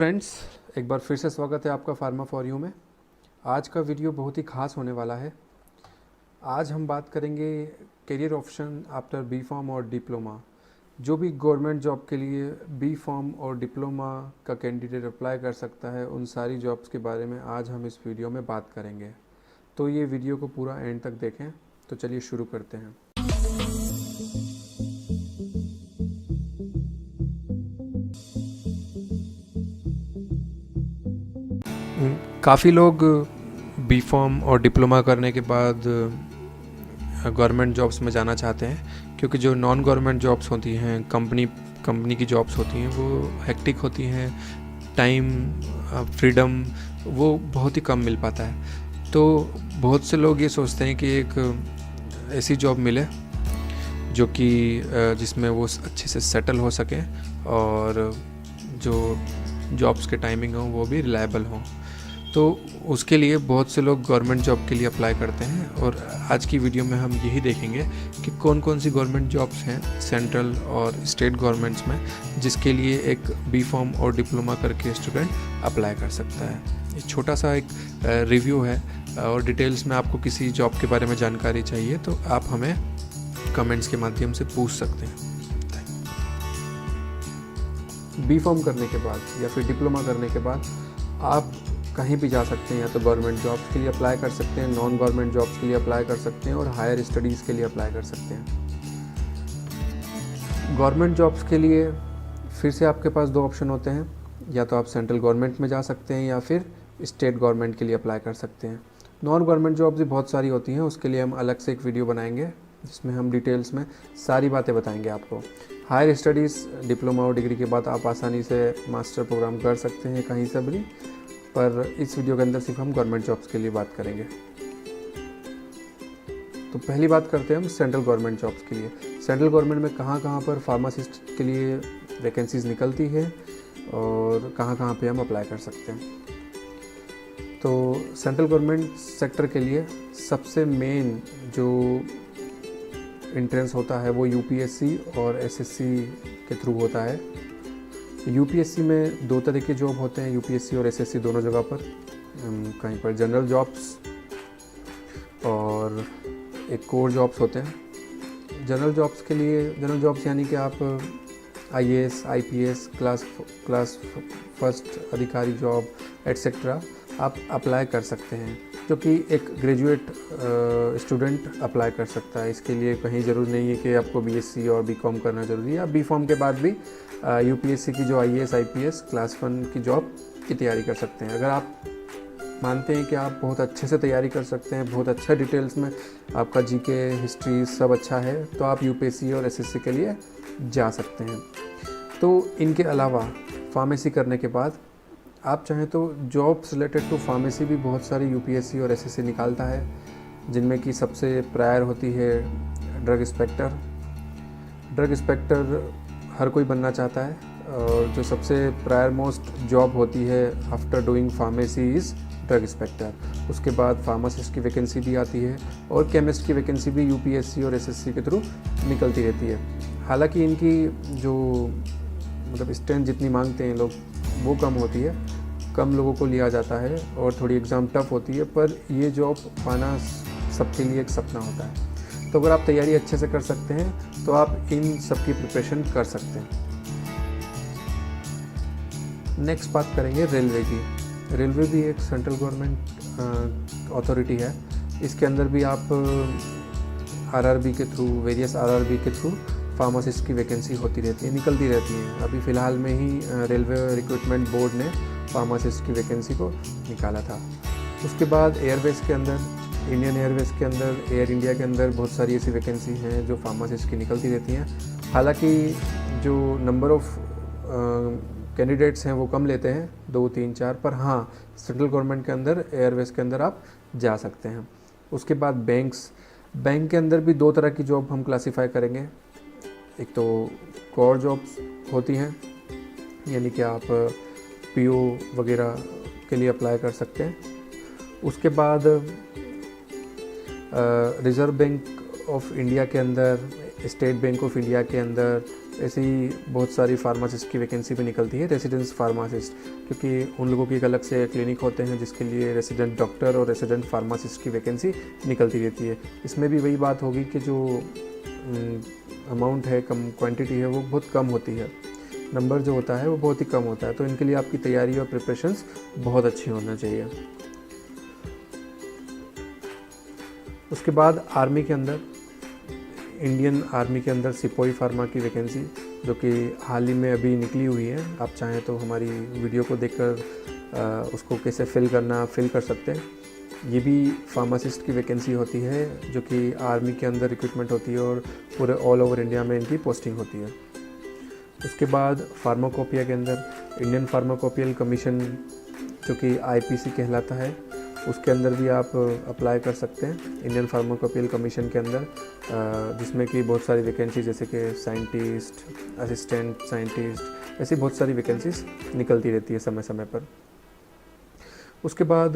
Friends, एक बार फिर से स्वागत है आपका फार्मा फॉर यू में। आज का वीडियो बहुत ही खास होने वाला है। आज हम बात करेंगे career option after B pharm और डिप्लोमा। जो भी गवर्नमेंट जॉब के लिए बी फॉर्म और डिप्लोमा का कैंडिडेट अप्लाई कर सकता है, उन सारी जॉब्स के बारे में आज हम इस वीडियो में बात करेंगे। तो ये वीडियो को पूरा एंड तक देखें। तो चलिए शुरू करते हैं। काफ़ी लोग बी फॉर्म और डिप्लोमा करने के बाद गवर्नमेंट जॉब्स में जाना चाहते हैं, क्योंकि जो नॉन गवर्नमेंट जॉब्स होती हैं, कंपनी की जॉब्स होती हैं, वो हेक्टिक होती हैं। टाइम फ्रीडम वो बहुत ही कम मिल पाता है। तो बहुत से लोग ये सोचते हैं कि एक ऐसी जॉब मिले जो कि जिसमें वो अच्छे से सेटल हो सके और जो जॉब्स के टाइमिंग हो वो भी रिलायबल हो। तो उसके लिए बहुत से लोग गवर्नमेंट जॉब के लिए अप्लाई करते हैं, और आज की वीडियो में हम यही देखेंगे कि कौन कौन सी गवर्नमेंट जॉब्स हैं सेंट्रल और स्टेट गवर्नमेंट्स में, जिसके लिए एक बी फॉर्म और डिप्लोमा करके स्टूडेंट अप्लाई कर सकता है। ये छोटा सा एक रिव्यू है, और डिटेल्स में आपको किसी जॉब के बारे में जानकारी चाहिए तो आप हमें कमेंट्स के माध्यम से पूछ सकते हैं। बी फॉर्म करने के बाद या फिर डिप्लोमा करने के बाद आप कहीं भी जा सकते हैं। या तो गवर्नमेंट जॉब्स के लिए अप्लाई कर सकते हैं, नॉन गवर्नमेंट जॉब्स के लिए अप्लाई कर सकते हैं, और हायर स्टडीज़ के लिए अप्लाई कर सकते हैं। गवर्नमेंट जॉब्स के लिए फिर से आपके पास दो ऑप्शन होते हैं। या तो आप सेंट्रल गवर्नमेंट में जा सकते हैं या फिर स्टेट गवर्नमेंट के लिए अप्लाई कर सकते हैं। नॉन गवर्नमेंट जॉब्स भी बहुत सारी होती हैं, उसके लिए हम अलग से एक वीडियो बनाएंगे जिसमें हम डिटेल्स में सारी बातें बताएंगे आपको। हायर स्टडीज़ डिप्लोमा और डिग्री के बाद आप आसानी से मास्टर प्रोग्राम कर सकते हैं कहीं से भी, पर इस वीडियो के अंदर सिर्फ हम गवर्नमेंट जॉब्स के लिए बात करेंगे। तो पहली बात करते हैं हम सेंट्रल गवर्नमेंट जॉब्स के लिए। सेंट्रल गवर्नमेंट में कहाँ पर फार्मासिस्ट के लिए वैकेंसीज निकलती है और कहाँ पे हम अप्लाई कर सकते हैं। तो सेंट्रल गवर्नमेंट सेक्टर के लिए सबसे मेन जो एंट्रेंस होता है वो यूपीएससी और एसएससी के थ्रू होता है। यूपीएससी में दो तरह के जॉब होते हैं, यूपीएससी और एसएससी दोनों जगह पर। कहीं पर जनरल जॉब्स और एक कोर जॉब्स होते हैं। जनरल जॉब्स के लिए, जनरल जॉब्स यानी कि आप आईएएस, आईपीएस, क्लास फर्स्ट अधिकारी जॉब एटसेट्रा आप अप्लाई कर सकते हैं, जो कि एक ग्रेजुएट स्टूडेंट अप्लाई कर सकता है। इसके लिए कहीं ज़रूरी नहीं है कि आपको बीएससी और बीकॉम करना ज़रूरी है। आप बी फॉर्म के बाद भी यूपीएससी की जो आईएएस, आईपीएस, क्लास 1 की जॉब की तैयारी कर सकते हैं। अगर आप मानते हैं कि आप बहुत अच्छे से तैयारी कर सकते हैं, बहुत अच्छा डिटेल्स में आपका जीके, हिस्ट्री सब अच्छा है, तो आप यूपीएससी और एसएससी के लिए जा सकते हैं। तो इनके अलावा फार्मेसी करने के बाद आप चाहें तो जॉब्स रिलेटेड टू फार्मेसी भी बहुत सारी यूपीएससी और एसएससी निकालता है, जिनमें कि सबसे प्रायर होती है ड्रग इंस्पेक्टर। ड्रग इंस्पेक्टर हर कोई बनना चाहता है, और जो सबसे प्रायर मोस्ट जॉब होती है after doing pharmacy is drug inspector. उसके बाद फार्मासिस्ट की वैकेंसी भी आती है, और केमिस्ट की वैकेंसी भी यूपीएससी और एसएससी के थ्रू निकलती रहती है। हालांकि इनकी जो मतलब स्ट्रेंथ जितनी मांगते हैं लोग वो कम होती है, कम लोगों को लिया जाता है, और थोड़ी एग्ज़ाम टफ होती है, पर ये जॉब पाना सबके लिए एक सपना होता है। तो अगर आप तैयारी अच्छे से कर सकते हैं तो आप इन सब की प्रिपरेशन कर सकते हैं। नेक्स्ट बात करेंगे रेलवे की। रेलवे भी एक सेंट्रल गवर्नमेंट अथॉरिटी है। इसके अंदर भी आप आरआरबी के थ्रू, वेरियस आरआरबी के थ्रू फार्मासिस्ट की वैकेंसी होती रहती है, निकलती रहती है। अभी फ़िलहाल में ही रेलवे रिक्रूटमेंट बोर्ड ने फार्मासिस्ट की वैकेंसी को निकाला था। उसके बाद एयरवेज़ के अंदर, इंडियन एयरवेज़ के अंदर, एयर इंडिया के अंदर बहुत सारी ऐसी वैकेंसी हैं जो फार्मासिस्ट की निकलती रहती हैं। हालांकि जो नंबर ऑफ़ कैंडिडेट्स हैं वो कम लेते हैं, 2, 3, 4, पर हाँ सेंट्रल गवर्नमेंट के अंदर, एयरवेज़ के अंदर आप जा सकते हैं। उसके बाद बैंक के अंदर भी दो तरह की जॉब हम क्लासीफाई करेंगे। एक तो कोर जॉब्स होती हैं, यानी कि आप पीओ वगैरह के लिए अप्लाई कर सकते हैं। उसके बाद रिज़र्व बैंक ऑफ इंडिया के अंदर, स्टेट बैंक ऑफ इंडिया के अंदर, ऐसे ही बहुत सारी फार्मासिस्ट की वैकेंसी भी निकलती है, रेसिडेंस फार्मासिस्ट, क्योंकि उन लोगों की एक अलग से क्लिनिक होते हैं जिसके लिए रेसिडेंट डॉक्टर और रेसिडेंट फार्मासिस्ट की वैकेंसी निकलती रहती है। इसमें भी वही बात होगी कि जो अमाउंट है, कम क्वांटिटी है, वो बहुत कम होती है, नंबर जो होता है वो बहुत ही कम होता है। तो इनके लिए आपकी तैयारी और प्रिपरेशंस बहुत अच्छी होना चाहिए। उसके बाद आर्मी के अंदर, इंडियन आर्मी के अंदर सिपाही फार्मा की वैकेंसी, जो कि हाल ही में अभी निकली हुई है। आप चाहें तो हमारी वीडियो को देखकर उसको कैसे फिल कर सकते हैं। ये भी फार्मासिस्ट की वैकेंसी होती है, जो कि आर्मी के अंदर रिक्रूटमेंट होती है और पूरे ऑल ओवर इंडिया में इनकी पोस्टिंग होती है। उसके बाद फार्माकोपिया के अंदर इंडियन फार्माकोपियल कमीशन, जो कि IPC कहलाता है, उसके अंदर भी आप अप्लाई कर सकते हैं। इंडियन फार्माकोपियल कमीशन के अंदर जिसमें कि बहुत सारी वैकेंसी, जैसे कि साइंटिस्ट, असिस्टेंट साइंटिस्ट, ऐसी बहुत सारी वैकेंसीज निकलती रहती है समय समय पर। उसके बाद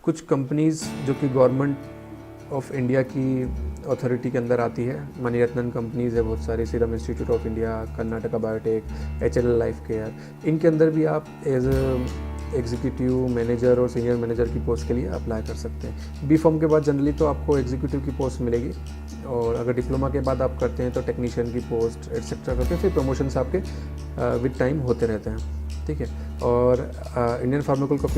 कुछ कंपनीज़ जो कि गवर्नमेंट ऑफ इंडिया की अथॉरिटी के अंदर आती है, मणिरत्न कंपनीज़ है बहुत सारी, serum institute of India, Karnataka biotech, HLL life care, इनके अंदर भी आप एज एग्जीक्यूटिव मैनेजर और सीनियर मैनेजर की पोस्ट के लिए अप्लाई कर सकते हैं। B.Pharm के बाद जनरली तो आपको एग्जीक्यूटिव की पोस्ट मिलेगी, और अगर डिप्लोमा के बाद आप करते हैं तो टेक्नीशियन की पोस्ट एटसेट्रा करके फिर प्रमोशंस आपके विद टाइम होते रहते हैं, ठीक है। और इंडियन फार्माकोपियल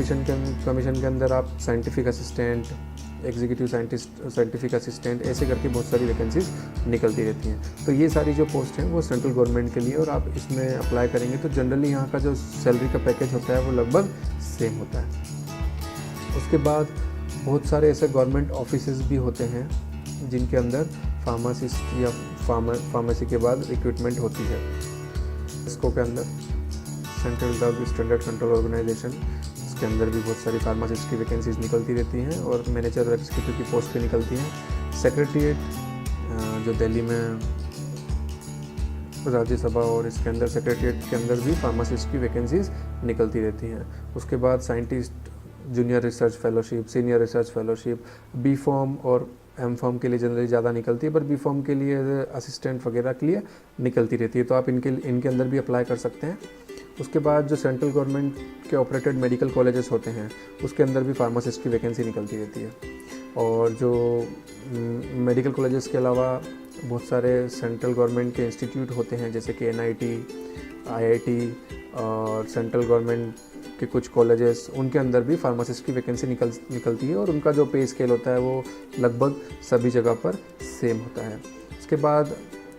कमीशन के अंदर आप scientific assistant, executive scientist, scientific assistant, ऐसे करके बहुत सारी वैकेंसीज निकलती रहती हैं। तो ये सारी जो पोस्ट हैं वो सेंट्रल गवर्नमेंट के लिए, और आप इसमें अप्लाई करेंगे तो जनरली यहाँ का जो सैलरी का पैकेज होता है वो लगभग सेम होता है। उसके बाद बहुत सारे ऐसे गवर्नमेंट ऑफिसेज भी होते हैं जिनके अंदर फार्मासिस्ट या फार्मेसी के बाद रिक्रूटमेंट होती है। इसको के अंदर central drug standard control organisation, इसके अंदर भी बहुत सारी फार्मासिस्ट की वैकेंसीज निकलती रहती हैं, और मैनेजर और एग्जीक्यूटिव की पोस्ट पे निकलती हैं। सेक्रेटरीट जो दिल्ली में राज्यसभा, और इसके अंदर सेक्रेटरीट के अंदर भी फार्मासिस्ट की वैकेंसीज निकलती रहती हैं। उसके बाद scientist, junior research fellowship, senior research fellowship, B.Pharm और M.Pharm के लिए जनरली ज़्यादा निकलती है, पर B.Pharm के लिए असिस्टेंट वगैरह के लिए निकलती रहती है, तो आप इनके अंदर भी अप्लाई कर सकते हैं। उसके बाद जो सेंट्रल गवर्नमेंट के ऑपरेटेड मेडिकल कॉलेजेस होते हैं उसके अंदर भी फार्मासिस्ट की वैकेंसी निकलती रहती है। और जो मेडिकल कॉलेजेस के अलावा बहुत सारे सेंट्रल गवर्नमेंट के इंस्टीट्यूट होते हैं, जैसे कि NIT, IIT और सेंट्रल गवर्नमेंट के कुछ कॉलेजेस, उनके अंदर भी फार्मासिस्ट की वैकेंसी निकलती है, और उनका जो पे स्केल होता है वो लगभग सभी जगह पर सेम होता है। उसके बाद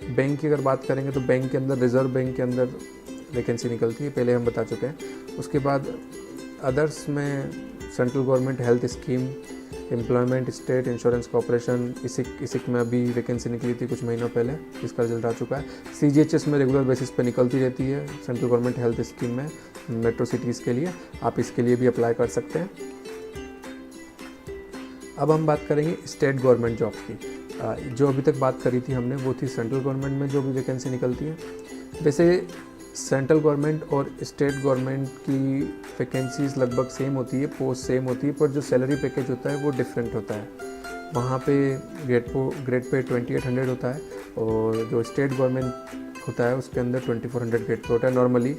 बैंक की अगर बात करेंगे तो बैंक के अंदर, रिजर्व बैंक के अंदर वैकेंसी निकलती है, पहले हम बता चुके हैं। उसके बाद अदर्स में central government health scheme, employment state insurance corporation, ESIC में अभी वैकेंसी निकली थी कुछ महीनों पहले, इसका रिजल्ट आ चुका है। CGHS में रेगुलर बेसिस पे निकलती रहती है सेंट्रल गवर्नमेंट हेल्थ स्कीम में, मेट्रो सिटीज़ के लिए, आप इसके लिए भी अप्लाई कर सकते हैं। अब हम बात करेंगे स्टेट गवर्नमेंट जॉब्स की। जो अभी तक बात करी थी हमने वो थी सेंट्रल गवर्नमेंट में जो भी वैकेंसी निकलती है। वैसे सेंट्रल गवर्नमेंट और स्टेट गवर्नमेंट की वैकेंसीज लगभग सेम होती है, पोस्ट सेम होती है, पर जो सैलरी पैकेज होता है वो डिफरेंट होता है। वहाँ पे ग्रेड पे 2800 होता है, और जो स्टेट गवर्नमेंट होता है उसके अंदर 2400 ग्रेड पे होता है नॉर्मली।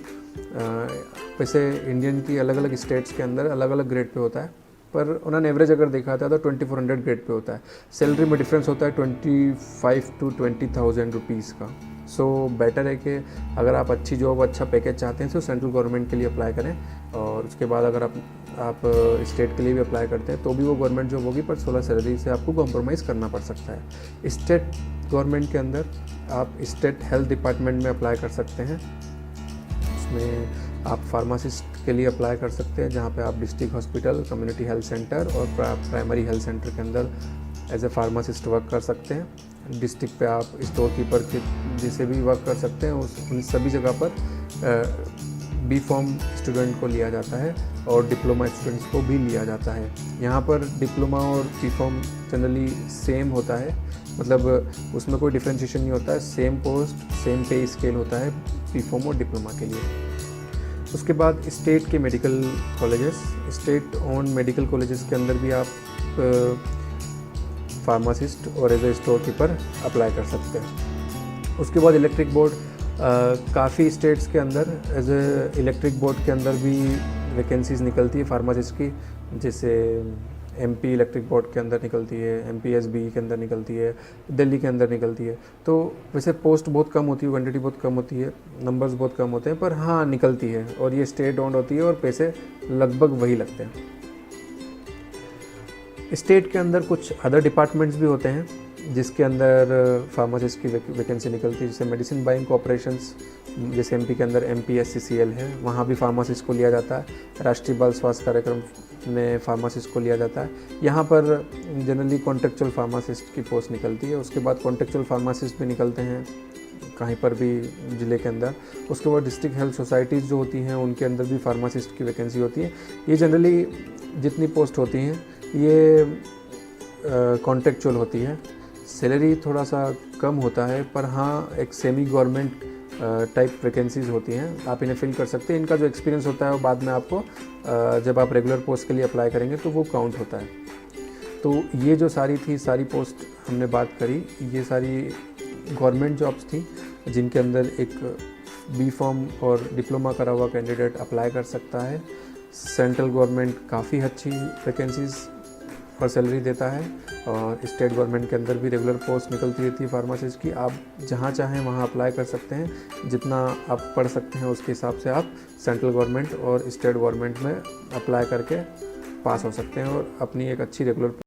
वैसे इंडियन की अलग अलग स्टेट्स के अंदर अलग अलग ग्रेड पे होता है, पर उन्होंने एवरेज अगर देखा था तो 2400 ग्रेड पे होता है। सैलरी में डिफरेंस होता है 25 to 20,000 रुपीज़ का। सो बेटर है कि अगर आप अच्छी जॉब, अच्छा पैकेज चाहते हैं तो सेंट्रल गवर्नमेंट के लिए अप्लाई करें, और उसके बाद अगर आप स्टेट के लिए भी अप्लाई करते हैं तो भी वो गवर्नमेंट जॉब होगी, पर 16 सैलरी से आपको कॉम्प्रोमाइज़ करना पड़ सकता है। स्टेट गवर्नमेंट के अंदर आप स्टेट हेल्थ डिपार्टमेंट में अप्लाई कर सकते हैं। उसमें आप फार्मासिस्ट के लिए अप्लाई कर सकते हैं, जहाँ पे आप district hospital, community health centre और प्राइमरी हेल्थ सेंटर के अंदर एज ए फार्मासिस्ट वर्क कर सकते हैं। डिस्ट्रिक्ट पे आप स्टोर कीपर के जैसे भी वर्क कर सकते हैं। उन सभी जगह पर B.Pharm स्टूडेंट को लिया जाता है और डिप्लोमा स्टूडेंट्स को भी लिया जाता है। यहाँ पर डिप्लोमा और B.Pharm जनरली सेम होता है, मतलब उसमें कोई डिफ्रेंशिएशन नहीं होता है, सेम पोस्ट सेम पे स्केल होता है B.Pharm और डिप्लोमा के लिए। उसके बाद स्टेट के medical colleges, state own medical colleges के अंदर भी आप फार्मासिस्ट और as a storekeeper apply कर सकते हैं। उसके बाद इलेक्ट्रिक बोर्ड काफ़ी स्टेट्स के अंदर एज ए इलेक्ट्रिक बोर्ड के अंदर भी वैकेंसीज़ निकलती है फार्मासिस्ट की, जैसे एमपी इलेक्ट्रिक बोर्ड के अंदर निकलती है, एमपीएसबी के अंदर निकलती है, दिल्ली के अंदर निकलती है। तो वैसे पोस्ट बहुत कम होती है, क्वांटिटी बहुत कम होती है, नंबर्स बहुत कम होते हैं, पर हाँ निकलती है और ये स्टेट ओन्ड होती है और पैसे लगभग वही लगते हैं। स्टेट के अंदर कुछ अदर डिपार्टमेंट्स भी होते हैं जिसके अंदर फार्मासिस्ट की वैकेंसी निकलती है, जैसे मेडिसिन बाइंग कॉपरेशंस, जैसे एमपी के अंदर MPSCCL है, वहाँ भी फार्मासिस्ट को लिया जाता है। राष्ट्रीय बाल स्वास्थ्य कार्यक्रम में फार्मासिस्ट को लिया जाता है। यहाँ पर जनरली कॉन्ट्रेक्चुअल फार्मासिस्ट की पोस्ट निकलती है। उसके बाद कॉन्ट्रेक्चुअल फार्मासिस्ट भी निकलते हैं कहीं पर भी ज़िले के अंदर। उसके बाद डिस्ट्रिक्ट हेल्थ सोसाइटीज़ जो होती हैं उनके अंदर भी फार्मासिस्ट की वैकेंसी होती है। ये जनरली जितनी पोस्ट होती हैं ये कॉन्ट्रेक्चुअल होती है। सैलरी थोड़ा सा कम होता है, पर हाँ एक सेमी गवर्नमेंट टाइप वैकेंसीज़ होती हैं, आप इन्हें फिल कर सकते हैं। इनका जो एक्सपीरियंस होता है वो बाद में आपको जब आप रेगुलर पोस्ट के लिए अप्लाई करेंगे तो वो काउंट होता है। तो ये जो सारी पोस्ट हमने बात करी, ये सारी गवर्नमेंट जॉब्स थी जिनके अंदर एक B.Pharm और डिप्लोमा करा हुआ कैंडिडेट अप्लाई कर सकता है। सेंट्रल गवर्नमेंट काफ़ी अच्छी वैकेंसीज़ और सैलरी देता है और स्टेट गवर्नमेंट के अंदर भी रेगुलर पोस्ट निकलती रहती है फार्मासिस्ट की। आप जहाँ चाहें वहाँ अप्लाई कर सकते हैं, जितना आप पढ़ सकते हैं उसके हिसाब से आप सेंट्रल गवर्नमेंट और स्टेट गवर्नमेंट में अप्लाई करके पास हो सकते हैं और अपनी एक अच्छी रेगुलर